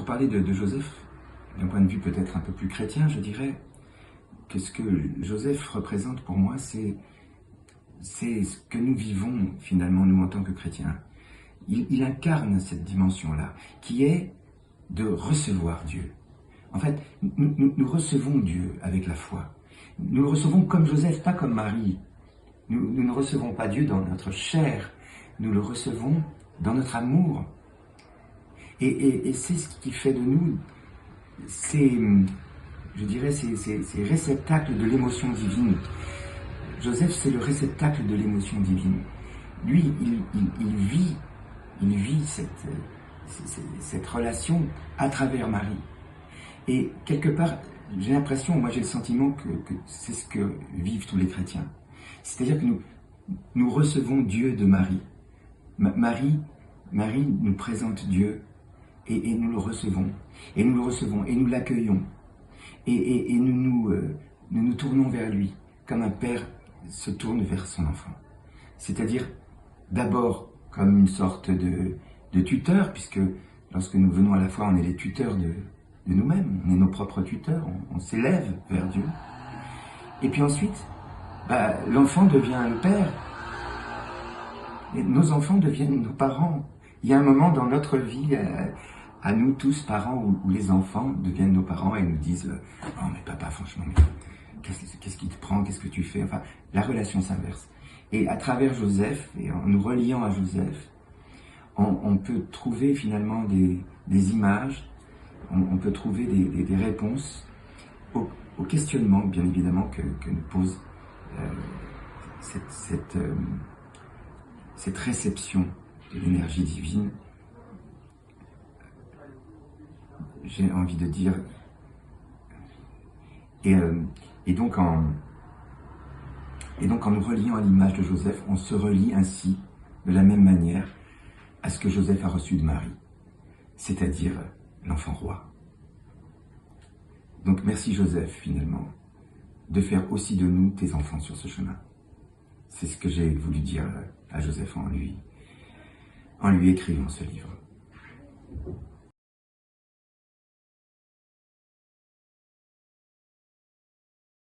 parler de Joseph, d'un point de vue peut-être un peu plus chrétien, je dirais que ce que Joseph représente pour moi, c'est ce que nous vivons finalement, nous, en tant que chrétiens. Il incarne cette dimension-là, qui est de recevoir Dieu. En fait, nous recevons Dieu avec la foi. Nous le recevons comme Joseph, pas comme Marie. Nous ne recevons pas Dieu dans notre chair, nous le recevons dans notre amour. Et c'est ce qui fait de nous je dirais, ces réceptacles de l'émotion divine. Joseph, c'est le réceptacle de l'émotion divine. Lui, il vit cette relation à travers Marie. Et quelque part, j'ai l'impression, moi j'ai le sentiment que c'est ce que vivent tous les chrétiens. C'est-à-dire que nous recevons Dieu de Marie. Marie nous présente Dieu et nous le recevons. Et nous le recevons et nous l'accueillons. Et nous nous tournons vers lui comme un père se tourne vers son enfant. C'est-à-dire d'abord comme une sorte de tuteur, puisque lorsque nous venons à la foi, on est les tuteurs de nous-mêmes, on est nos propres tuteurs, on s'élève vers Dieu. Et puis ensuite, l'enfant devient le père, et nos enfants deviennent nos parents. Il y a un moment dans notre vie, à nous tous, parents, où les enfants deviennent nos parents et nous disent « Oh mais papa, franchement, qu'est-ce qui te prend, qu'est-ce que tu fais ?» Enfin, la relation s'inverse. Et à travers Joseph, et en nous reliant à Joseph, on peut trouver finalement des images, on peut trouver des réponses au questionnement, bien évidemment, que nous pose cette réception de l'énergie divine. J'ai envie de dire, et donc en nous reliant à l'image de Joseph, on se relie ainsi, de la même manière, à ce que Joseph a reçu de Marie, c'est-à-dire l'enfant roi. Donc merci Joseph, finalement, de faire aussi de nous tes enfants sur ce chemin. C'est ce que j'ai voulu dire à Joseph en lui écrivant ce livre.